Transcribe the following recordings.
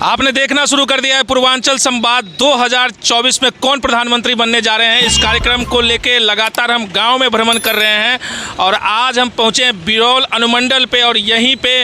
आपने देखना शुरू कर दिया है पूर्वांचल संवाद 2024 में कौन प्रधानमंत्री बनने जा रहे हैं। इस कार्यक्रम को लेके लगातार हम गांव में भ्रमण कर रहे हैं और आज हम पहुंचे हैं बिरौल अनुमंडल पे और यहीं पे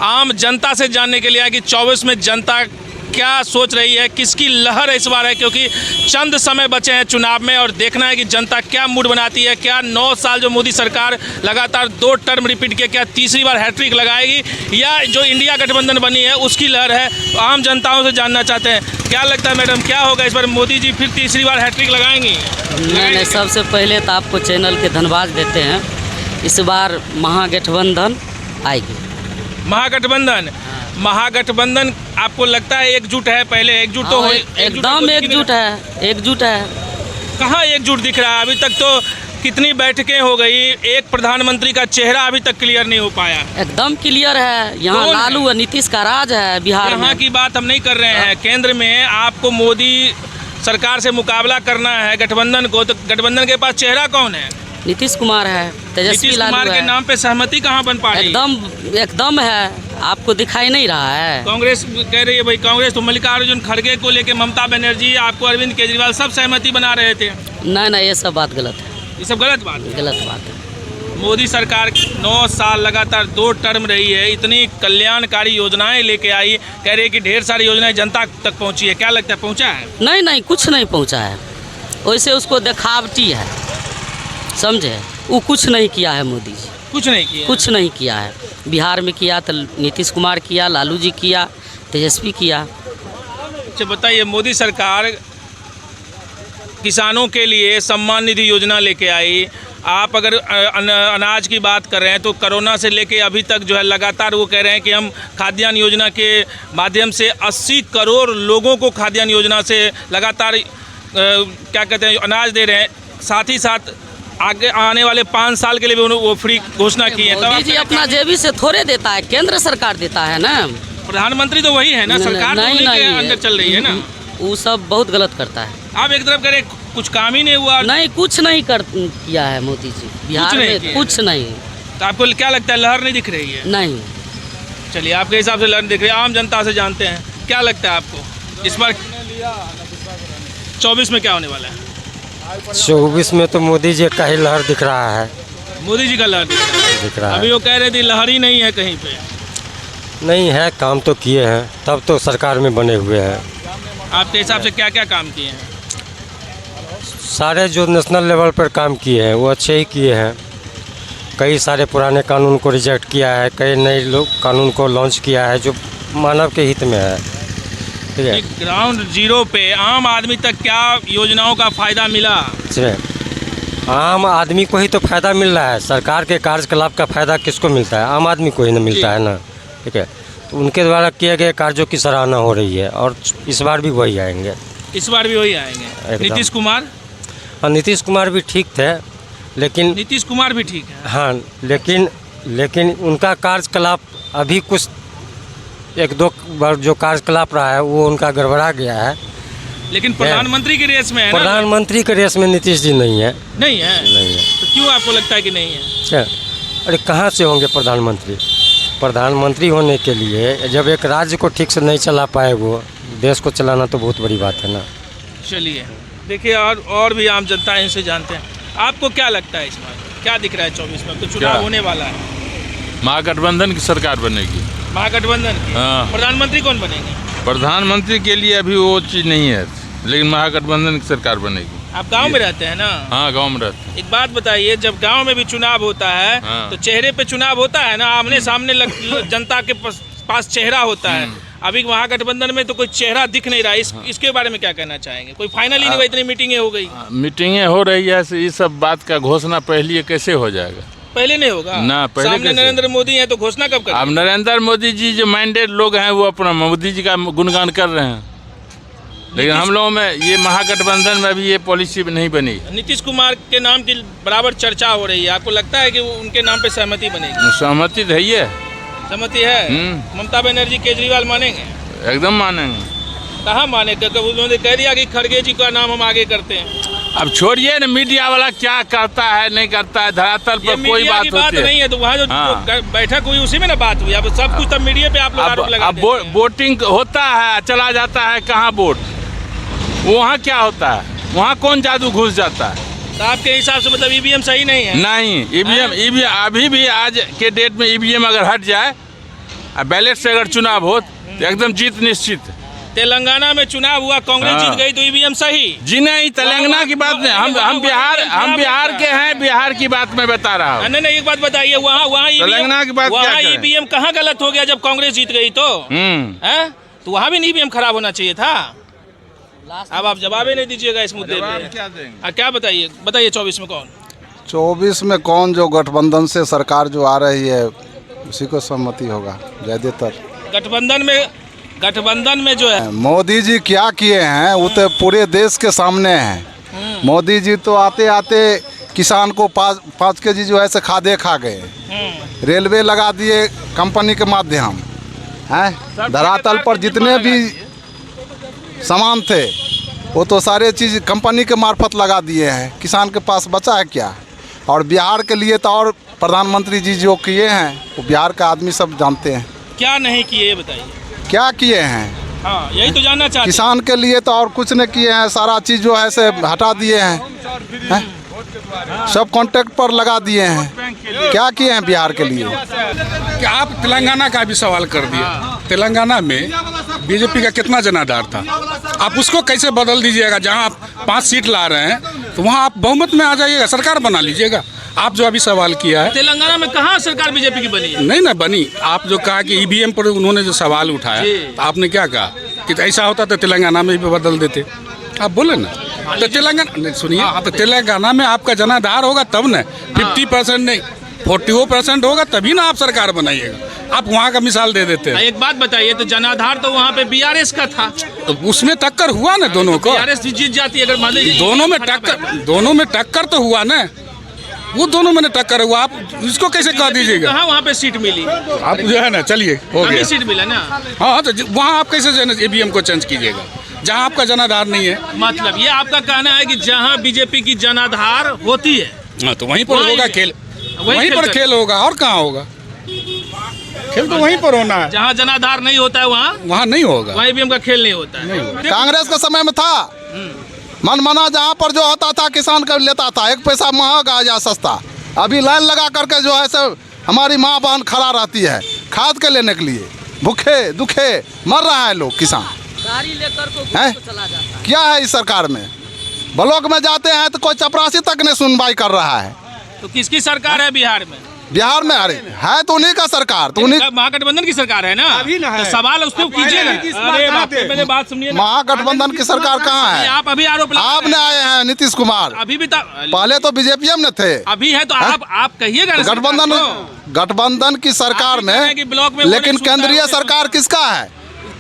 आम जनता से जानने के लिए है कि 24 में जनता क्या सोच रही है, किसकी लहर इस बार है, क्योंकि चंद समय बचे हैं चुनाव में और देखना है कि जनता क्या मूड बनाती है। क्या 9 साल जो मोदी सरकार लगातार 2 टर्म रिपीट किया, क्या तीसरी बार हैट्रिक लगाएगी या जो इंडिया गठबंधन बनी है उसकी लहर है। तो आम जनताओं से जानना चाहते हैं क्या लगता है मैडम, क्या होगा इस बार, मोदी जी फिर तीसरी बार हैट्रिक लगाएंगी? नहीं, सबसे पहले तो आपको चैनल के धन्यवाद देते हैं। इस बार महागठबंधन आएगी। महागठबंधन आपको लगता है एकजुट है? पहले एकजुट तो हो, एकदम एकजुट है। कहाँ एकजुट दिख रहा है? अभी तक तो कितनी बैठकें हो गई, एक प्रधानमंत्री का चेहरा अभी तक क्लियर नहीं हो पाया। एकदम क्लियर है। यहाँ लालू और नीतीश का राज है बिहार में। यहाँ की बात हम नहीं कर रहे हैं, केंद्र में आपको मोदी सरकार से मुकाबला करना है गठबंधन को, तो गठबंधन के पास चेहरा कौन है? नीतीश कुमार है, तेजस्वी लालू है। नीतीश कुमार के नाम पे सहमति कहाँ बन पा रही? एकदम है। आपको दिखाई नहीं रहा है? कांग्रेस कह रही है भाई, कांग्रेस तो मल्लिकार्जुन खड़गे को लेके ममता बनर्जी, आपको अरविंद केजरीवाल सब सहमति बना रहे थे। नहीं, ये सब बात गलत है। ये सब गलत बात है। मोदी सरकार 9 साल लगातार 2 टर्म रही है, इतनी कल्याणकारी योजनाएं लेके आई, कह रही है कि ढेर सारी योजनाएं जनता तक पहुंची है। क्या लगता है पहुंचा है? नहीं, कुछ नहीं पहुंचा है। वैसे उसको दिखावटी है, समझे। वो कुछ नहीं किया है मोदी जी, कुछ नहीं किया है। बिहार में किया तो नीतीश कुमार किया, लालू जी किया, तेजस्वी किया। अच्छा बताइए, मोदी सरकार किसानों के लिए सम्मान निधि योजना लेके आई। आप अगर अनाज की बात कर रहे हैं तो कोरोना से लेके अभी तक जो है लगातार वो कह रहे हैं कि हम खाद्यान्न योजना के माध्यम से 80 करोड़ लोगों को खाद्यान्न योजना से लगातार क्या कहते हैं अनाज दे रहे हैं। साथ ही साथ आगे आने वाले 5 साल के लिए भी वो फ्री घोषणा की है। मोदी जी अपना जेबी से थोड़े देता है, केंद्र सरकार देता है ना। प्रधानमंत्री तो वही है ना, सरकार तो उन्हीं के अंदर चल रही है ना। वो सब बहुत गलत करता है। आप एक तरफ करें, कुछ काम ही नहीं हुआ। नहीं, कुछ नहीं किया है मोदी जी बिहार में, कुछ नहीं। तो आपको क्या लगता है लहर नहीं दिख रही है? नहीं। चलिए, आपके हिसाब से लहर दिख रही है, आम जनता से जानते हैं क्या लगता है आपको इस बार 24 में क्या होने वाला है? 24 में तो मोदी जी का ही लहर दिख रहा है। मोदी जी का लहर दिख रहा है। अभी वो कह रहे थे लहर ही नहीं है कहीं पे। नहीं है, काम तो किए हैं, तब तो सरकार में बने हुए हैं। आपके हिसाब से क्या क्या काम किए हैं? सारे जो नेशनल लेवल पर काम किए हैं वो अच्छे ही किए हैं। कई सारे पुराने कानून को रिजेक्ट किया है, कई नए कानून को लॉन्च किया है जो मानव के हित में है। ग्राउंड जीरो पे आम आदमी तक क्या योजनाओं का फायदा मिला? आम आदमी को ही तो फायदा मिल रहा है। सरकार के कार्यकलाप का फायदा किसको मिलता है? आम आदमी को ही नहीं मिलता है ना। ठीक है, तो उनके द्वारा किए गए कार्यों की सराहना हो रही है और इस बार भी वही आएंगे। नीतीश कुमार? हाँ, नीतीश कुमार भी ठीक थे, लेकिन नीतीश कुमार भी ठीक है। हाँ, लेकिन उनका कार्यकलाप अभी कुछ 1-2 बार जो कार्यकलाप रहा है वो उनका गड़बड़ा गया है। लेकिन प्रधानमंत्री के रेस में है ना? प्रधानमंत्री के रेस में नीतीश जी नहीं है। नहीं है। तो क्यों आपको लगता है कि नहीं है? अरे कहाँ से होंगे प्रधानमंत्री? प्रधानमंत्री होने के लिए जब एक राज्य को ठीक से नहीं चला पाए वो देश को चलाना तो बहुत बड़ी बात है ना। चलिए देखिए, और भी आम जनता इनसे जानते हैं। आपको क्या लगता है इस बार क्या दिख रहा है 24 में? तो चुनाव होने वाला है, महागठबंधन की सरकार बनेगी। महागठबंधन की? हाँ। प्रधानमंत्री कौन बनेंगे? प्रधानमंत्री के लिए अभी वो चीज़ नहीं है, लेकिन महागठबंधन की सरकार बनेगी। आप गांव में रहते हैं ना? हाँ, गांव में रहते हैं। एक बात बताइए, जब गांव में भी चुनाव होता है तो चेहरे पे चुनाव होता है ना, आमने सामने जनता के पास चेहरा होता है। अभी महागठबंधन में तो कोई चेहरा दिख नहीं रहा। इसके बारे में क्या कहना चाहेंगे? कोई फाइनल ही नहीं हुआ, इतनी मीटिंगें हो गई। मीटिंगें हो रही है, इस सब बात का घोषणा पहले कैसे हो जाएगा? पहले नहीं होगा ना, पहले सामने नरेंद्र मोदी है तो घोषणा कब करेंगे? अब नरेंद्र मोदी जी जो मैंडेट लोग हैं वो अपना मोदी जी का गुणगान कर रहे हैं, लेकिन हम लोगों में ये महागठबंधन में अभी ये पॉलिसी नहीं बनी। नीतीश कुमार के नाम की बराबर चर्चा हो रही है, आपको लगता है कि वो उनके नाम पे सहमति बनेगी? सहमति है, ये सहमति है। ममता बनर्जी केजरीवाल मानेंगे? एकदम मानेंगे। कहाँ माने? उन्होंने कह दिया कि खड़गे जी का नाम हम आगे करते हैं। अब छोड़िए ना मीडिया वाला क्या करता है नहीं करता है, धरातल ये पर कोई मीडिया की बात बात होती नहीं है। है, तो वहाँ जो हाँ। बैठक हुई उसी में ना बात हुई। अब सब कुछ तब मीडिया पे आप लोग आरोप लगा अब देते हैं। वोटिंग होता है, चला जाता है कहाँ वोट, वहाँ क्या होता है, वहाँ कौन जादू घुस जाता है? तो आपके हिसाब से मतलब ईवीएम सही नहीं है? नहीं, ईवीएम अभी भी आज के डेट में ईवीएम अगर हट जाए, बैलेट से अगर चुनाव हो तो एकदम जीत निश्चित है। तेलंगाना में चुनाव हुआ, कांग्रेस हाँ। जीत गई तो ईवीएम सही? जी नहीं, तेलंगाना की बात नहीं, हम बिहार के हैं, बिहार की बात मैं बता रहा हूँ। नहीं, एक बात बताइए, वहाँ तेलंगाना की बात क्या वहाँ करें? ईवीएम कहाँ गलत हो गया जब कांग्रेस जीत गई तो? हैं? तो वहाँ भी ईवीएम खराब होना चाहिए था। अब आप जवाब ही नहीं दीजिएगा इस मुद्दे पे। क्या बताइए 24 में कौन? 24 में कौन, जो गठबंधन से सरकार जो आ रही है उसी को सहमति होगा ज़्यादातर। गठबंधन में जो है मोदी जी क्या किए हैं वो तो पूरे देश के सामने हैं। मोदी जी तो आते आते किसान को 5 केजी जो है से खादे खा गए, रेलवे लगा दिए कंपनी के माध्यम हैं। धरातल पर जितने भी सामान थे वो तो सारे चीज़ कंपनी के मार्फत लगा दिए हैं। किसान के पास बचा है क्या? और बिहार के लिए तो और प्रधानमंत्री जी जो किए हैं वो बिहार का आदमी सब जानते हैं। क्या नहीं किए ये बताइए। क्या किए हैं? हाँ, यही तो जानना चाहते हैं। किसान के लिए तो और कुछ नहीं किए हैं, सारा चीज़ जो है से हटा दिए हैं, सब कॉन्ट्रैक्ट पर लगा दिए हैं। क्या किए हैं बिहार के लिए? कि आप तेलंगाना का भी सवाल कर दिए। तेलंगाना में बीजेपी का कितना जनाधार था, आप उसको कैसे बदल दीजिएगा? जहां आप 5 सीट ला रहे हैं तो वहां आप बहुमत में आ जाइएगा, सरकार बना लीजिएगा। आप जो अभी सवाल किया है, तेलंगाना में कहाँ सरकार बीजेपी की बनी है? नहीं ना बनी। आप जो कहा कि ईवीएम पर उन्होंने जो सवाल उठाया, तो आपने क्या कहा कि ऐसा होता तो तेलंगाना में भी बदल देते। आप बोले ना, तो तेलंगाना सुनिए, तो तेलंगाना में आपका जनाधार होगा तब न, 50% नहीं 40% होगा तभी ना आप सरकार बनाइएगा। आप वहाँ का मिसाल दे देते हैं। एक बात बताइए, तो जनाधार तो वहाँ पे बीआरएस का था, तो उसमें टक्कर हुआ ना दोनों को। बीआरएस जीत जाती है अगर मान लीजिए दोनों में टक्कर तो हुआ ना, वो दोनों में टक्कर हुआ। आप इसको कैसे कह दीजिएगा? कहाँ वहाँ पे सीट मिली? आप जो है ना, चलिए हो गया सीट मिला ना। हाँ, तो वहाँ आप कैसे ईवीएम को चेंज कीजिएगा जहाँ आपका जनाधार नहीं है? मतलब ये आपका कहना है कि जहाँ बीजेपी की जनाधार होती है, हाँ, तो वहीं पर होगा खेल, वहीं पर खेल होगा। और कहाँ होगा खेल? तो वहीं पर होना है। जहाँ जनाधार नहीं होता है वहाँ नहीं होगा, वहीं भी उनका खेल नहीं होता है। कांग्रेस के समय में था मनमाना, जहाँ पर जो होता था किसान का लेता था, 1 पैसा महंगा या सस्ता। अभी लाइन लगा करके जो है सब हमारी माँ बहन खड़ा रहती है खाद के लेने के लिए, भूखे दुखे मर रहा है लोग किसान। गाड़ी लेकर को चला जाता है। क्या है इस सरकार में? ब्लॉक में जाते हैं तो कोई चपरासी तक नहीं सुनवाई कर रहा है। तो किसकी सरकार है बिहार में? बिहार में अरे है तो उन्हीं का सरकार, तो उन्हीं महागठबंधन की सरकार है ना। अभी ना है। तो सवाल उसको कीजिए ना। अरे बाप रे, मेरे बात सुनिए ना। महागठबंधन की सरकार कहाँ है? आप अभी आरोप आपने आए हैं नीतीश कुमार, अभी भी पहले तो बीजेपी में थे, अभी है तो आप कहिएगा ना। गठबंधन की सरकार में, लेकिन केंद्रीय सरकार किसका है?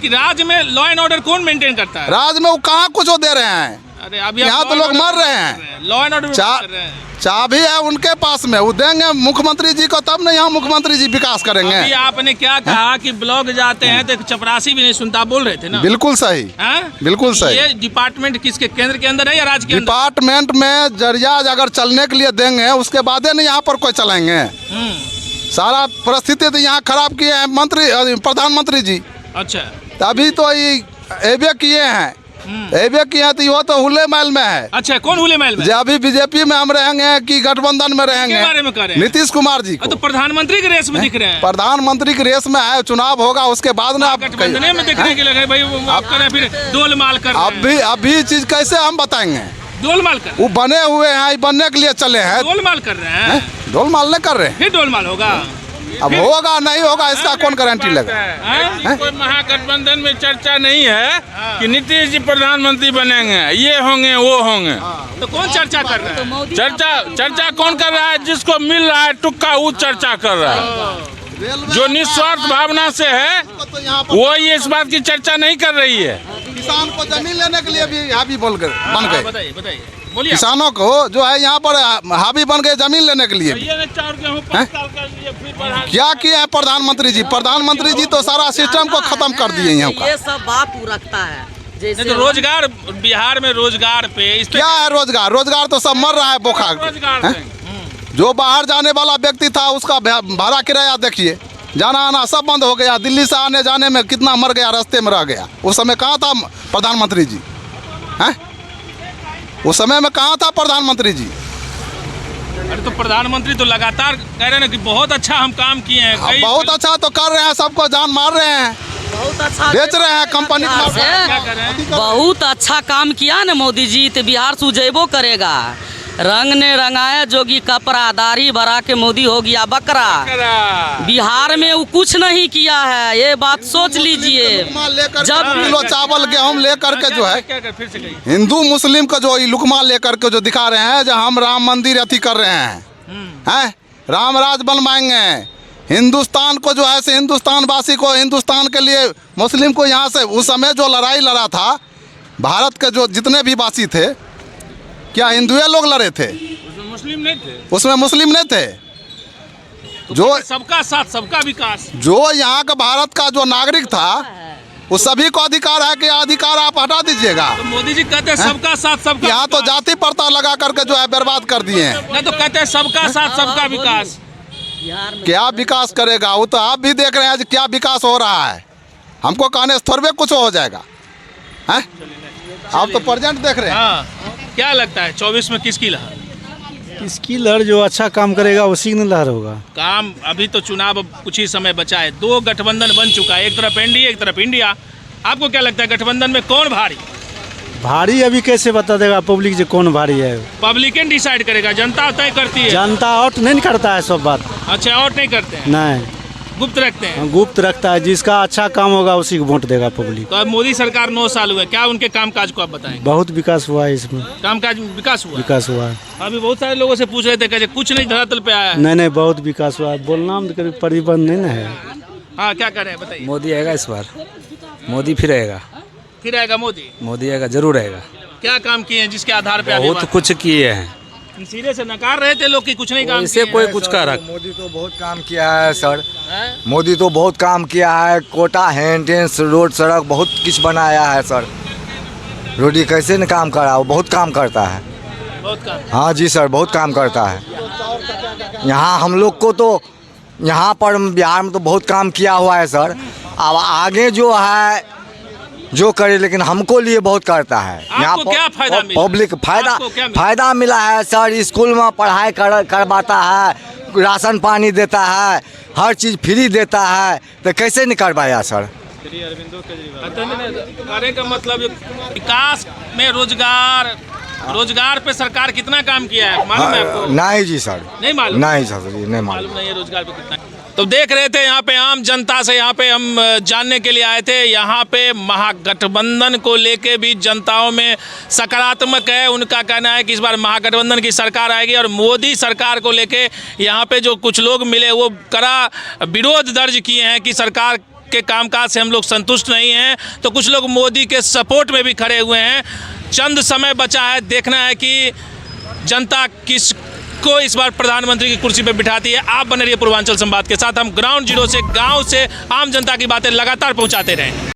राज्य में लॉ एंड ऑर्डर कौन मेंटेन करता है? राज्य में वो कहाँ कुछ दे रहे हैं? अरे अभी यहाँ तो लोग मर रहे हैं। लॉ एंड ऑर्डर चाबी है उनके पास में, वो देंगे मुख्यमंत्री जी को, तब ना यहाँ मुख्यमंत्री जी विकास करेंगे। अभी आपने क्या कहा कि ब्लॉक जाते हैं तो चपरासी भी नहीं सुनता, बोल रहे थे ना। बिल्कुल सही, बिल्कुल सही। ये डिपार्टमेंट किसके, केंद्र के अंदर है या राज्य के अंदर? डिपार्टमेंट में जरिया अगर चलने के लिए देंगे उसके बाद ही यहाँ पर कोई चलेंगे। सारा परिस्थिति तो यहाँ खराब किए हैं प्रधानमंत्री जी। अच्छा, अभी तो ये एबे किए हैं, तो वो तो हुले महल में है। अच्छा, कौन हुले महल में? जो अभी बीजेपी में हम रहेंगे कि गठबंधन में रहेंगे, बारे में कर रहे हैं? नीतीश कुमार जी को। तो प्रधानमंत्री के रेस में दिख रहे हैं। प्रधानमंत्री के रेस में है, चुनाव होगा उसके बाद ना आप गठबंधन में देखने के लगे भाई, फिर डोलमाल कर। अभी चीज कैसे हम बताएंगे? डोलमाल कर, वो बने हुए हैं, बनने के लिए चले हैं, डोलमाल कर रहे हैं। डोलमाल नहीं कर रहे हैं, फिर डोलमाल होगा। अब होगा नहीं होगा इसका कौन गारंटी लगा? कोई महागठबंधन में चर्चा नहीं है कि नीतीश जी प्रधानमंत्री बनेंगे, ये होंगे वो होंगे। तो कौन चर्चा कर रहा है? चर्चा कौन कर रहा है? जिसको मिल रहा है टुक्का वो चर्चा कर रहा है। जो निस्वार्थ भावना से है वो ये इस बात की चर्चा नहीं कर रही है। किसान को जमीन लेने के लिए भी हावी बन गए। बताइए किसानों को जो है यहाँ पर हावी बन गए जमीन लेने के लिए। क्या किया है प्रधानमंत्री जी? प्रधानमंत्री जी तो सारा सिस्टम को खत्म कर दिए यहाँ का। ये सब बात वो रखता है, जैसे नहीं तो रोजगार बिहार में रोजगार पे इस पे क्या है रोजगार? रोजगार तो सब मर रहा है बुखार रोजगार हैं? पे। जो बाहर जाने वाला व्यक्ति था उसका भाड़ा किराया देखिए, जाना आना सब बंद हो गया। दिल्ली से आने जाने में कितना मर गया, रास्ते में रह गया। उस समय कहाँ था प्रधानमंत्री जी? हैं? उस समय में कहाँ था प्रधानमंत्री जी? अरे तो प्रधानमंत्री तो लगातार कह रहे हैं ना कि बहुत अच्छा हम काम किए हैं। कई बहुत अच्छा तो कर रहे हैं, सबको जान मार रहे हैं, बहुत अच्छा बेच रहे हैं कंपनी को। क्या कर रहे हैं? बहुत अच्छा काम किया ना मोदी जी, तो बिहार सुजेबो करेगा। रंग ने रंगाया जोगी कपड़ा, दाढ़ी बढ़ा के मोदी हो गया बकरा। बिहार में वो कुछ नहीं किया है, ये बात सोच लीजिए। जब किलो चावल गेहूँ लेकर के जो है क्या कर फिर से कहिए। हिंदू मुस्लिम का जो लुकमा लेकर के जो दिखा रहे हैं, जो हम राम मंदिर अथी कर रहे हैं, राम राज बनवाएंगे हिंदुस्तान को, जो है से हिंदुस्तान वासी को, हिंदुस्तान के लिए मुस्लिम को यहाँ से उस समय जो लड़ाई लड़ा था, भारत के जो जितने भी वासी थे, क्या हिंदुए लोग लड़े थे? उसमें मुस्लिम नहीं थे। उसमें मुस्लिम नहीं थे। तो जो सबका साथ सबका विकास। जो यहाँ का भारत का जो नागरिक था, उस सभी को अधिकार है कि अधिकार आप हटा दीजिएगा। तो मोदी जी कहते हैं सबका साथ सबका यहाँ तो विकास। जाति प्रथा लगा करके जो है बर्बाद कर दिए हैं। नहीं तो कहते हैं सबका साथ सबका विकास। बिहार में क्या विकास करेगा? वो तो आप भी देख रहे हैं कि क्या विकास हो रहा है। हमको कहने से थोड़े कुछ हो जाएगा, हैं? आप तो प्रेजेंट देख रहे हैं। हाँ, क्या लगता है 24 में किसकी लहर? इसकी लहर जो अच्छा काम करेगा उसी की लहर होगा। काम अभी तो चुनाव अब कुछ ही समय बचा है, दो गठबंधन बन चुका है, एक तरफ एनडीए एक तरफ इंडिया। आपको क्या लगता है गठबंधन में कौन भारी? भारी अभी कैसे बता देगा पब्लिक जो कौन भारी है? पब्लिक डिसाइड करेगा, जनता तय करती है। जनता आउट नहीं करता है सब बात। अच्छा, और नहीं करते हैं, नहीं, गुप्त रखते हैं। गुप्त रखता है। जिसका अच्छा काम होगा उसी को वोट देगा पब्लिक। तो अब मोदी सरकार 9 साल हुए, क्या उनके कामकाज को आप बताएं? बहुत विकास हुआ है इसमें। कामकाज विकास हुआ? विकास हुआ है। अभी बहुत सारे लोगों से पूछ रहे थे, कहते कुछ नहीं धरातल पे आया है। नहीं नहीं, बहुत विकास हुआ है। बोलना में कभी परिबंध नहीं ना है। हाँ, क्या कर रहे हैं बताइए। मोदी आएगा इस बार, मोदी फिर आएगा, फिर आएगा मोदी? मोदी आएगा, जरूर आएगा। क्या काम किए हैं जिसके आधार पे अभी बहुत कुछ किए हैं। सिरे से नकार रहे थे लोग कि कुछ नहीं काम इससे किए कोई हैं। कुछ का रख। मोदी तो बहुत काम किया है सर। हैं? मोदी तो बहुत काम किया है। कोटा हैंटेंस रोड सड़क बहुत कुछ बनाया है सर। रोडी कैसे न काम करा, वो बहुत काम करता है। बहुत काम। हाँ जी सर, बहुत काम करता है। यहाँ हम लोग को तो यहाँ पर बिहार में तो बहुत काम किया हुआ है सर। अब आगे जो है जो करे, लेकिन हमको लिए बहुत करता है। आपको क्या फायदा मिला? पब्लिक फायदा आपको क्या मिला? फायदा मिला है सर। स्कूल में पढ़ाई करवाता है, राशन पानी देता है, हर चीज़ फ्री देता है, तो कैसे नहीं करवाया सर? कहने का मतलब विकास में रोजगार पे सरकार कितना काम किया है मालूम है आपको? नहीं जी सर, नहीं मालूम? नहीं सर जी, नहीं मालूम। मालूम नहीं है रोजगार पे कितना। तो देख रहे थे यहाँ पे आम जनता से, यहाँ पे हम जानने के लिए आए थे। यहाँ पे महागठबंधन को लेके भी जनताओं में सकारात्मक है। उनका कहना है कि इस बार महागठबंधन की सरकार आएगी और मोदी सरकार को लेके यहाँ पे जो कुछ लोग मिले वो कड़ा विरोध दर्ज किए हैं कि सरकार के कामकाज से हम लोग संतुष्ट नहीं हैं। तो कुछ लोग मोदी के सपोर्ट में भी खड़े हुए हैं। चंद समय बचा है, देखना है कि जनता किस को इस बार प्रधानमंत्री की कुर्सी पर बिठाती है। आप बने रहिए पूर्वांचल संवाद के साथ। हम ग्राउंड जीरो से, गांव से आम जनता की बातें लगातार पहुंचाते रहें।